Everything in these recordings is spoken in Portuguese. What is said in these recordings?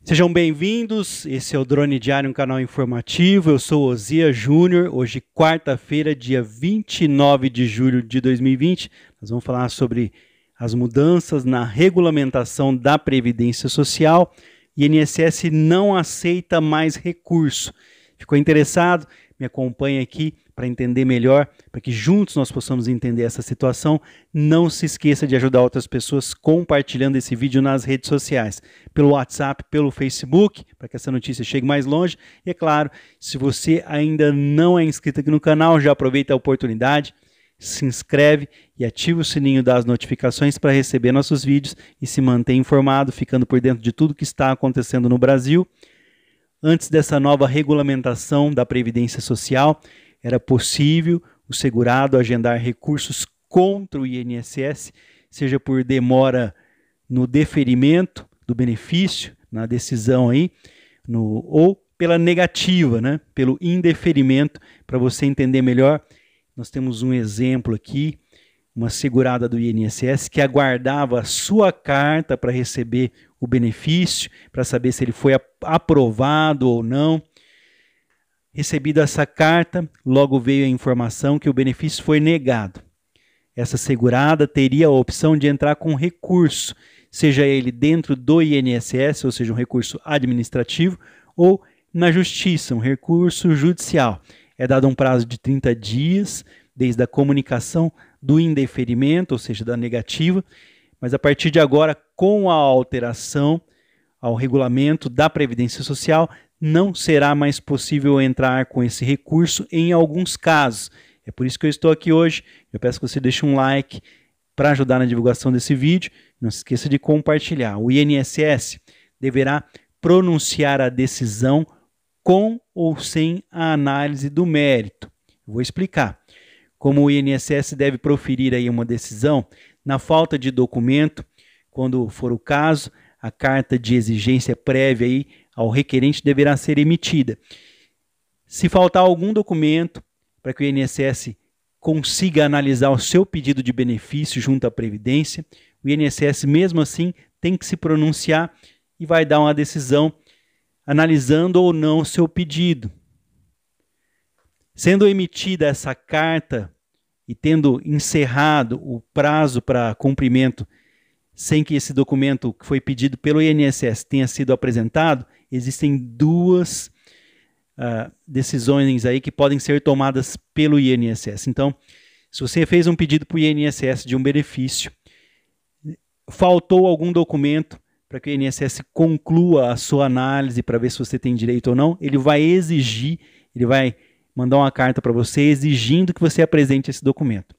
Sejam bem-vindos, esse é o Drone Diário, um canal informativo. Eu sou Osias Júnior. Hoje, quarta-feira, dia 29 de julho de 2020, nós vamos falar sobre as mudanças na regulamentação da Previdência Social. INSS não aceita mais recurso. Ficou interessado? Me acompanhe aqui para entender melhor, para que juntos nós possamos entender essa situação. Não se esqueça de ajudar outras pessoas compartilhando esse vídeo nas redes sociais, pelo WhatsApp, pelo Facebook, para que essa notícia chegue mais longe. E é claro, se você ainda não é inscrito aqui no canal, já aproveita a oportunidade, se inscreve e ativa o sininho das notificações para receber nossos vídeos e se manter informado, ficando por dentro de tudo que está acontecendo no Brasil. Antes dessa nova regulamentação da Previdência Social, era possível o segurado agendar recursos contra o INSS, seja por demora no deferimento do benefício, na decisão aí, ou pela negativa, pelo indeferimento. Para você entender melhor, nós temos um exemplo aqui, uma segurada do INSS que aguardava a sua carta para receber o benefício, para saber se ele foi aprovado ou não. Recebida essa carta, logo veio a informação que o benefício foi negado. Essa segurada teria a opção de entrar com recurso, seja ele dentro do INSS, ou seja, um recurso administrativo, ou na justiça, um recurso judicial. É dado um prazo de 30 dias, desde a comunicação do indeferimento, ou seja, da negativa, mas a partir de agora, com a alteração ao regulamento da Previdência Social, não será mais possível entrar com esse recurso em alguns casos. É por isso que eu estou aqui hoje. Eu peço que você deixe um like para ajudar na divulgação desse vídeo. Não se esqueça de compartilhar. O INSS deverá pronunciar a decisão com ou sem a análise do mérito. Eu vou explicar. Como o INSS deve proferir aí uma decisão, na falta de documento, quando for o caso, a carta de exigência prévia aí ao requerente deverá ser emitida. Se faltar algum documento para que o INSS consiga analisar o seu pedido de benefício junto à Previdência, o INSS mesmo assim tem que se pronunciar e vai dar uma decisão analisando ou não o seu pedido. Sendo emitida essa carta e tendo encerrado o prazo para cumprimento sem que esse documento que foi pedido pelo INSS tenha sido apresentado, existem duas decisões aí que podem ser tomadas pelo INSS. Então, se você fez um pedido para o INSS de um benefício, faltou algum documento para que o INSS conclua a sua análise para ver se você tem direito ou não, ele vai exigir, ele vai mandar uma carta para você exigindo que você apresente esse documento.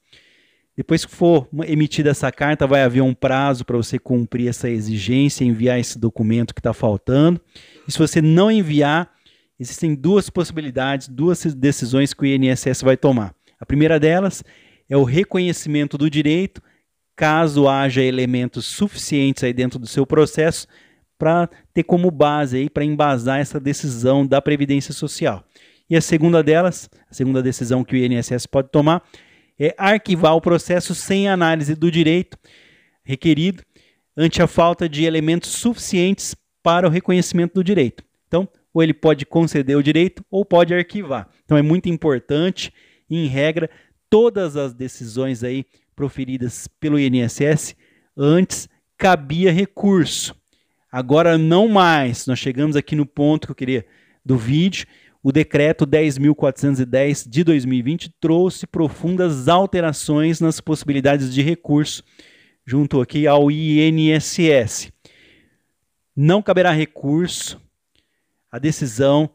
Depois que for emitida essa carta, vai haver um prazo para você cumprir essa exigência, enviar esse documento que está faltando. E se você não enviar, existem duas possibilidades, duas decisões que o INSS vai tomar. A primeira delas é o reconhecimento do direito, caso haja elementos suficientes aí dentro do seu processo para ter como base aí, para embasar essa decisão da Previdência Social. E a segunda delas, a segunda decisão que o INSS pode tomar, é arquivar o processo sem análise do direito requerido ante a falta de elementos suficientes para o reconhecimento do direito. Então, ou ele pode conceder o direito ou pode arquivar. Então, é muito importante, em regra, todas as decisões aí proferidas pelo INSS, antes cabia recurso. Agora não mais. Nós chegamos aqui no ponto que eu queria do vídeo. O decreto 10.410 de 2020 trouxe profundas alterações nas possibilidades de recurso junto aqui ao INSS. Não caberá recurso à decisão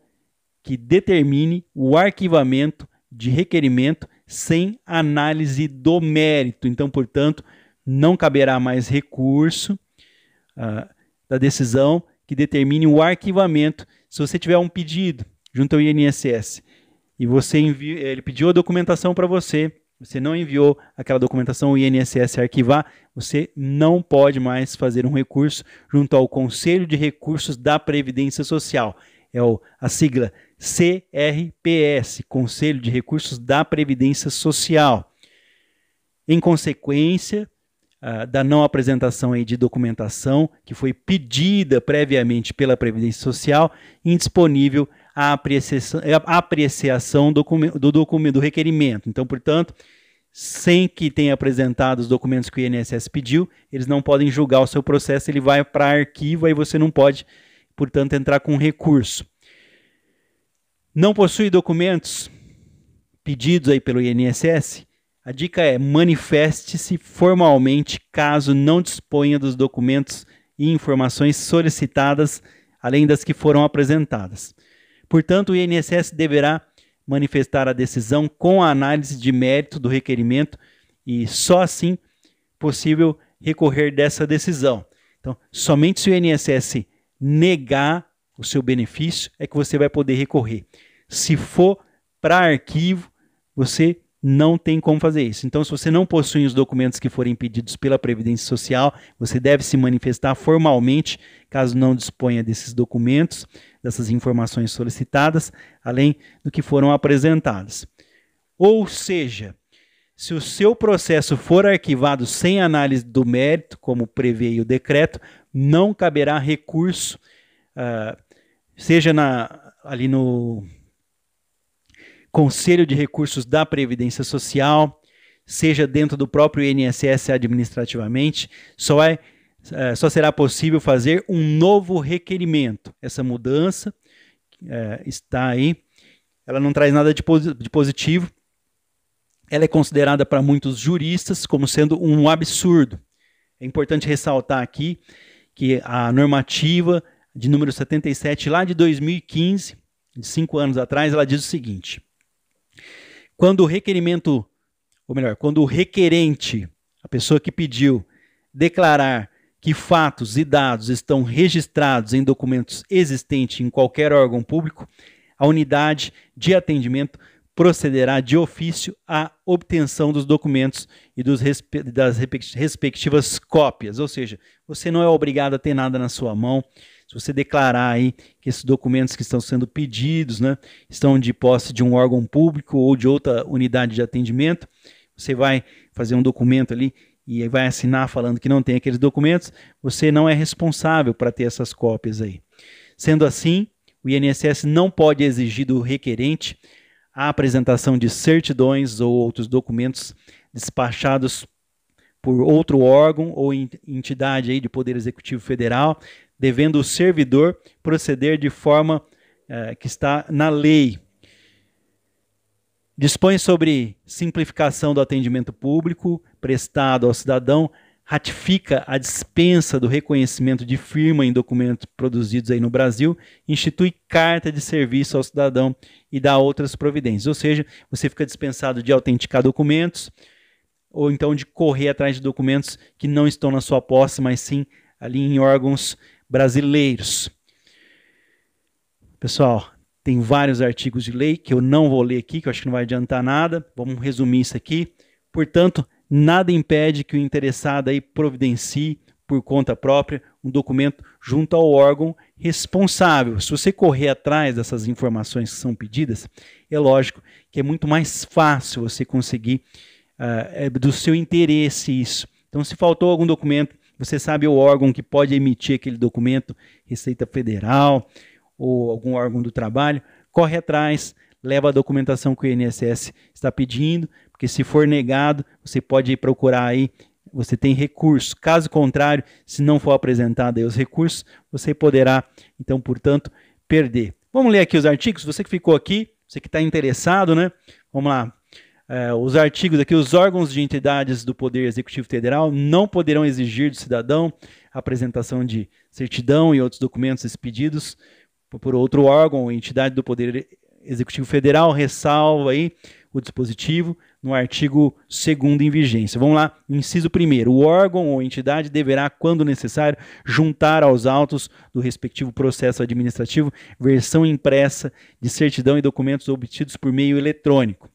que determine o arquivamento de requerimento sem análise do mérito. Então, portanto, não caberá mais recurso da decisão que determine o arquivamento. Se você tiver um pedido junto ao INSS, e ele pediu a documentação para você, você não enviou aquela documentação, o INSS arquivar, você não pode mais fazer um recurso junto ao Conselho de Recursos da Previdência Social. É a sigla CRPS, Conselho de Recursos da Previdência Social. Em consequência, da não apresentação aí de documentação que foi pedida previamente pela Previdência Social, indisponível a apreciação do requerimento. Então, portanto, sem que tenha apresentado os documentos que o INSS pediu, eles não podem julgar o seu processo, ele vai para arquivo, aí você não pode, portanto, entrar com recurso. Não possui documentos pedidos aí pelo INSS? A dica é: manifeste-se formalmente caso não disponha dos documentos e informações solicitadas, além das que foram apresentadas. Portanto, o INSS deverá manifestar a decisão com a análise de mérito do requerimento e só assim possível recorrer dessa decisão. Então, somente se o INSS negar o seu benefício é que você vai poder recorrer. Se for para arquivo, você não tem como fazer isso. Então, se você não possui os documentos que forem pedidos pela Previdência Social, você deve se manifestar formalmente, caso não disponha desses documentos, dessas informações solicitadas, além do que foram apresentadas. Ou seja, se o seu processo for arquivado sem análise do mérito, como prevê o decreto, não caberá recurso, seja ali no Conselho de Recursos da Previdência Social, seja dentro do próprio INSS administrativamente, só será possível fazer um novo requerimento. Essa mudança está aí, ela não traz nada de positivo, ela é considerada para muitos juristas como sendo um absurdo. É importante ressaltar aqui que a normativa de número 77, lá de 2015, de 5 anos atrás, ela diz o seguinte: quando o requerimento, ou melhor, quando o requerente, a pessoa que pediu, declarar que fatos e dados estão registrados em documentos existentes em qualquer órgão público, a unidade de atendimento procederá de ofício à obtenção dos documentos e das respectivas cópias. Ou seja, você não é obrigado a ter nada na sua mão. Se você declarar aí que esses documentos que estão sendo pedidos, né, estão de posse de um órgão público ou de outra unidade de atendimento, você vai fazer um documento ali e vai assinar falando que não tem aqueles documentos, você não é responsável para ter essas cópias aí. Sendo assim, o INSS não pode exigir do requerente a apresentação de certidões ou outros documentos despachados por outro órgão ou entidade aí de Poder Executivo Federal, devendo o servidor proceder de forma que está na lei. Dispõe sobre simplificação do atendimento público prestado ao cidadão, ratifica a dispensa do reconhecimento de firma em documentos produzidos aí no Brasil, institui carta de serviço ao cidadão e dá outras providências. Ou seja, você fica dispensado de autenticar documentos ou então de correr atrás de documentos que não estão na sua posse, mas sim ali em órgãos brasileiros. Pessoal, tem vários artigos de lei que eu não vou ler aqui, que eu acho que não vai adiantar nada. Vamos resumir isso aqui. Portanto, nada impede que o interessado aí providencie por conta própria um documento junto ao órgão responsável. Se você correr atrás dessas informações que são pedidas, é lógico que é muito mais fácil você conseguir do seu interesse isso. Então, se faltou algum documento, você sabe o órgão que pode emitir aquele documento, Receita Federal ou algum órgão do trabalho, corre atrás, leva a documentação que o INSS está pedindo, porque se for negado, você pode ir procurar aí, você tem recurso. Caso contrário, se não for apresentado aí os recursos, você poderá, então, portanto, perder. Vamos ler aqui os artigos, você que ficou aqui, você que está interessado, né? Vamos lá. Os artigos aqui: os órgãos de entidades do Poder Executivo Federal não poderão exigir do cidadão a apresentação de certidão e outros documentos expedidos por outro órgão ou entidade do Poder Executivo Federal, ressalva aí o dispositivo no artigo 2º em vigência. Vamos lá, inciso 1º. O órgão ou entidade deverá, quando necessário, juntar aos autos do respectivo processo administrativo versão impressa de certidão e documentos obtidos por meio eletrônico.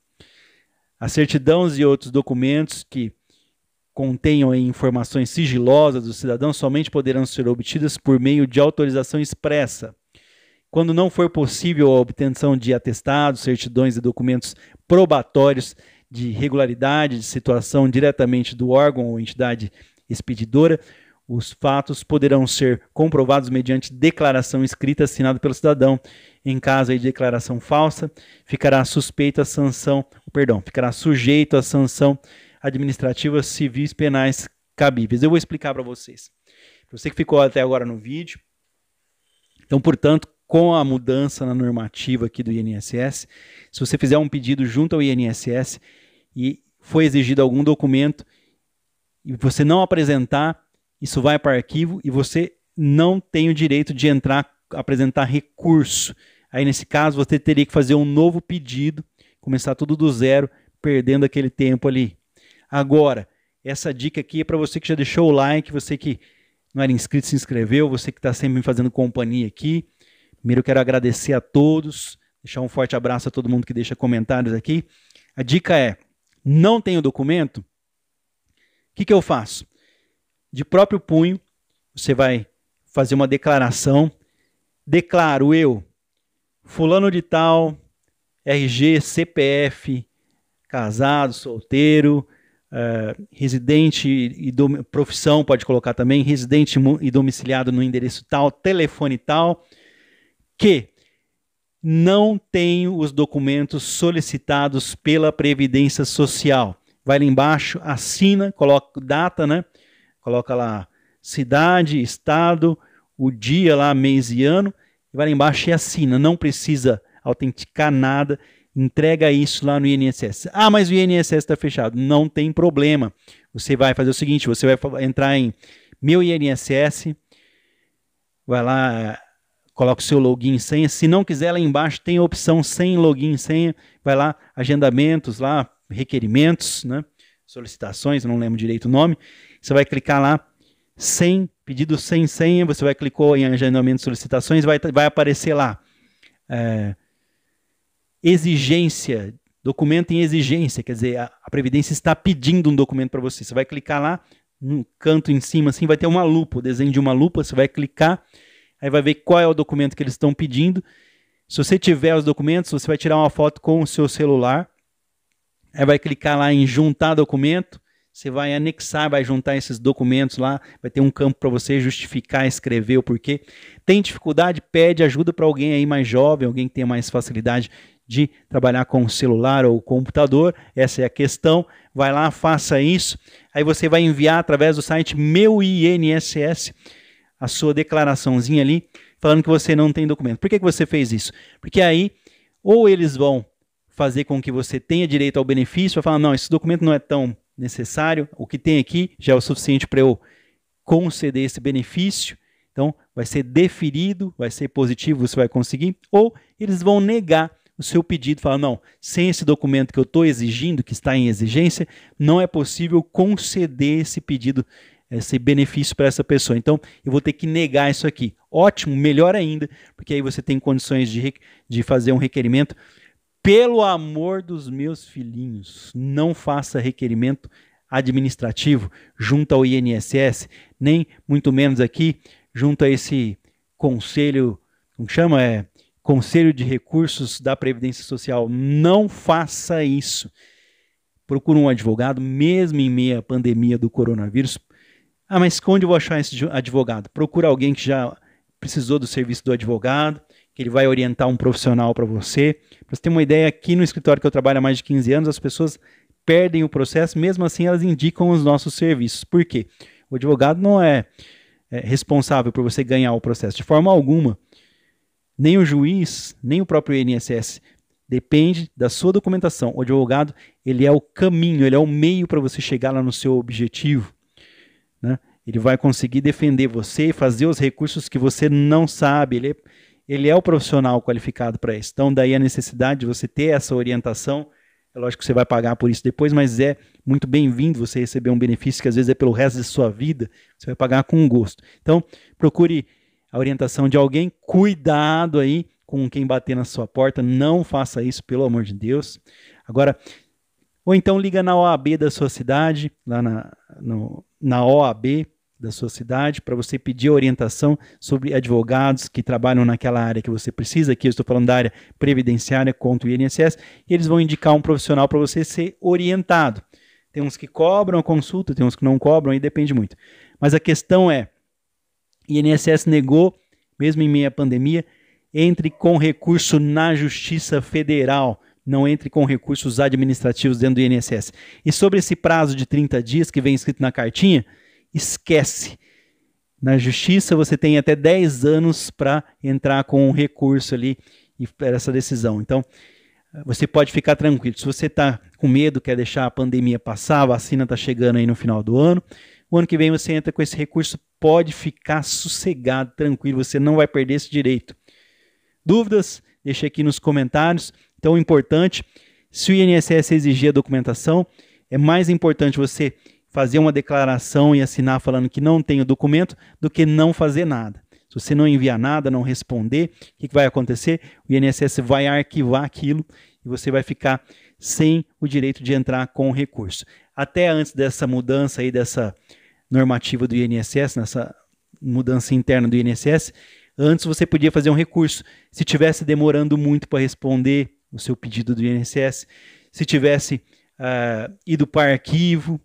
As certidões e outros documentos que contenham informações sigilosas do cidadão somente poderão ser obtidas por meio de autorização expressa. Quando não for possível a obtenção de atestados, certidões e documentos probatórios de regularidade de situação diretamente do órgão ou entidade expedidora. Os fatos poderão ser comprovados mediante declaração escrita assinada pelo cidadão. Em caso de declaração falsa, ficará sujeito à sanção administrativa, civis, penais cabíveis. Eu vou explicar para vocês. Você que ficou até agora no vídeo. Então, portanto, com a mudança na normativa aqui do INSS, se você fizer um pedido junto ao INSS e foi exigido algum documento e você não apresentar, isso vai para arquivo e você não tem o direito de apresentar recurso. Aí, nesse caso, você teria que fazer um novo pedido, começar tudo do zero, perdendo aquele tempo ali. Agora, essa dica aqui é para você que já deixou o like, você que não era inscrito, se inscreveu, você que está sempre me fazendo companhia aqui. Primeiro eu quero agradecer a todos, deixar um forte abraço a todo mundo que deixa comentários aqui. A dica é, não tenho documento? O que eu faço? De próprio punho, você vai fazer uma declaração. Declaro eu, fulano de tal, RG, CPF, casado, solteiro, residente e profissão, pode colocar também, residente e domiciliado no endereço tal, telefone tal, que não tenho os documentos solicitados pela Previdência Social. Vai lá embaixo, assina, coloca data, né? Coloca lá cidade, estado, o dia lá, mês e ano, e vai lá embaixo e assina. Não precisa autenticar nada, entrega isso lá no INSS. Ah, mas o INSS está fechado. Não tem problema. Você vai fazer o seguinte, você vai entrar em Meu INSS, vai lá, coloca o seu login e senha. Se não quiser, lá embaixo tem a opção sem login e senha. Vai lá, agendamentos, lá, requerimentos, né? Solicitações, não lembro direito o nome. Você vai clicar lá, pedido sem senha, você vai clicar em agendamento de solicitações, vai aparecer lá, exigência, documento em exigência, quer dizer, a Previdência está pedindo um documento para você. Você vai clicar lá, no canto em cima, assim, vai ter uma lupa, o desenho de uma lupa, você vai clicar, aí vai ver qual é o documento que eles estão pedindo. Se você tiver os documentos, você vai tirar uma foto com o seu celular, aí vai clicar lá em juntar documento, você vai anexar, vai juntar esses documentos lá, vai ter um campo para você justificar, escrever o porquê. Tem dificuldade? Pede ajuda para alguém aí mais jovem, alguém que tenha mais facilidade de trabalhar com o celular ou computador, essa é a questão. Vai lá, faça isso, aí você vai enviar através do site Meu INSS a sua declaraçãozinha ali, falando que você não tem documento. Por que você fez isso? Porque aí, ou eles vão fazer com que você tenha direito ao benefício, vai falar, não, esse documento não é tão necessário, o que tem aqui já é o suficiente para eu conceder esse benefício, então vai ser deferido, vai ser positivo, você vai conseguir, ou eles vão negar o seu pedido, falar, não, sem esse documento que eu estou exigindo, que está em exigência, não é possível conceder esse pedido, esse benefício para essa pessoa, então eu vou ter que negar isso aqui. Ótimo, melhor ainda, porque aí você tem condições de fazer um requerimento. Pelo amor dos meus filhinhos, não faça requerimento administrativo junto ao INSS, nem muito menos aqui junto a esse conselho, como chama? Conselho de Recursos da Previdência Social. Não faça isso. Procure um advogado, mesmo em meio à pandemia do coronavírus. Ah, mas onde eu vou achar esse advogado? Procura alguém que já precisou do serviço do advogado, que ele vai orientar um profissional para você. Para você ter uma ideia, aqui no escritório que eu trabalho há mais de 15 anos, as pessoas perdem o processo, mesmo assim elas indicam os nossos serviços. Por quê? O advogado não é responsável por você ganhar o processo, de forma alguma. Nem o juiz, nem o próprio INSS. Depende da sua documentação. O advogado, ele é o caminho, ele é o meio para você chegar lá no seu objetivo, né? Ele vai conseguir defender você e fazer os recursos que você não sabe. Ele é o profissional qualificado para isso. Então, daí a necessidade de você ter essa orientação. É lógico que você vai pagar por isso depois, mas é muito bem-vindo você receber um benefício que às vezes é pelo resto da sua vida. Você vai pagar com gosto. Então, procure a orientação de alguém. Cuidado aí com quem bater na sua porta. Não faça isso, pelo amor de Deus. Agora, ou então liga na OAB da sua cidade, lá na OAB da sua cidade, para você pedir orientação sobre advogados que trabalham naquela área que você precisa. Aqui eu estou falando da área previdenciária contra o INSS, e eles vão indicar um profissional para você ser orientado. Tem uns que cobram a consulta, tem uns que não cobram, aí depende muito. Mas a questão é, INSS negou, mesmo em meio à pandemia, entre com recurso na Justiça Federal, não entre com recursos administrativos dentro do INSS. E sobre esse prazo de 30 dias que vem escrito na cartinha, esquece. Na Justiça você tem até 10 anos para entrar com um recurso ali e essa decisão. Então, você pode ficar tranquilo. Se você está com medo, quer deixar a pandemia passar, a vacina está chegando aí no final do ano, o ano que vem você entra com esse recurso, pode ficar sossegado, tranquilo, você não vai perder esse direito. Dúvidas? Deixe aqui nos comentários. Então, importante, se o INSS exigir a documentação, é mais importante você fazer uma declaração e assinar falando que não tem o documento do que não fazer nada. Se você não enviar nada, não responder, o que vai acontecer? O INSS vai arquivar aquilo e você vai ficar sem o direito de entrar com o recurso. Até antes dessa mudança aí, dessa normativa do INSS, nessa mudança interna do INSS, antes você podia fazer um recurso. Se estivesse demorando muito para responder o seu pedido do INSS, se tivesse ido para arquivo,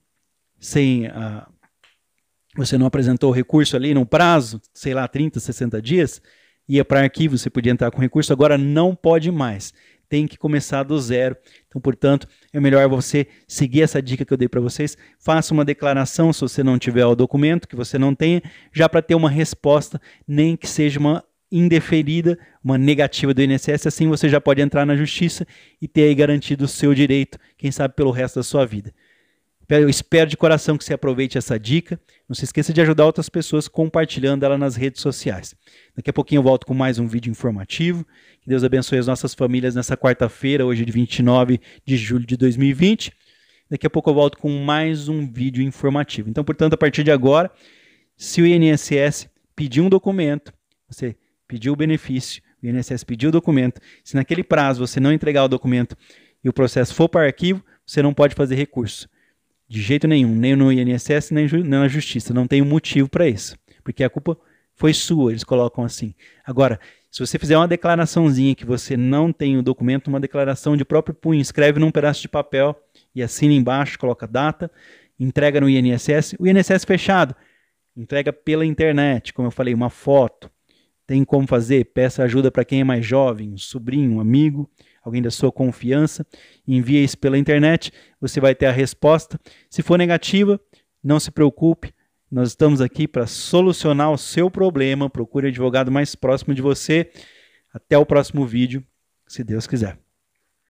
você não apresentou o recurso ali no prazo, sei lá, 30, 60 dias, ia para arquivo, você podia entrar com recurso, agora não pode mais. Tem que começar do zero. Então, portanto, é melhor você seguir essa dica que eu dei para vocês. Faça uma declaração, se você não tiver o documento, que você não tenha, já para ter uma resposta, nem que seja uma indeferida, uma negativa do INSS, assim você já pode entrar na justiça e ter aí garantido o seu direito, quem sabe pelo resto da sua vida. Eu espero de coração que você aproveite essa dica. Não se esqueça de ajudar outras pessoas compartilhando ela nas redes sociais. Daqui a pouquinho eu volto com mais um vídeo informativo. Que Deus abençoe as nossas famílias nessa quarta-feira, hoje de 29 de julho de 2020. Daqui a pouco eu volto com mais um vídeo informativo. Então, portanto, a partir de agora, se o INSS pedir um documento, você pediu o benefício, o INSS pediu o documento, se naquele prazo você não entregar o documento e o processo for para arquivo, você não pode fazer recurso. De jeito nenhum, nem no INSS, nem na Justiça. Não tem um motivo para isso, porque a culpa foi sua, eles colocam assim. Agora, se você fizer uma declaraçãozinha que você não tem o documento, uma declaração de próprio punho, escreve num pedaço de papel e assina embaixo, coloca data, entrega no INSS, o INSS fechado, entrega pela internet, como eu falei, uma foto. Tem como fazer? Peça ajuda para quem é mais jovem, um sobrinho, um amigo, alguém da sua confiança, envia isso pela internet, você vai ter a resposta. Se for negativa, não se preocupe, nós estamos aqui para solucionar o seu problema, procure o advogado mais próximo de você. Até o próximo vídeo, se Deus quiser.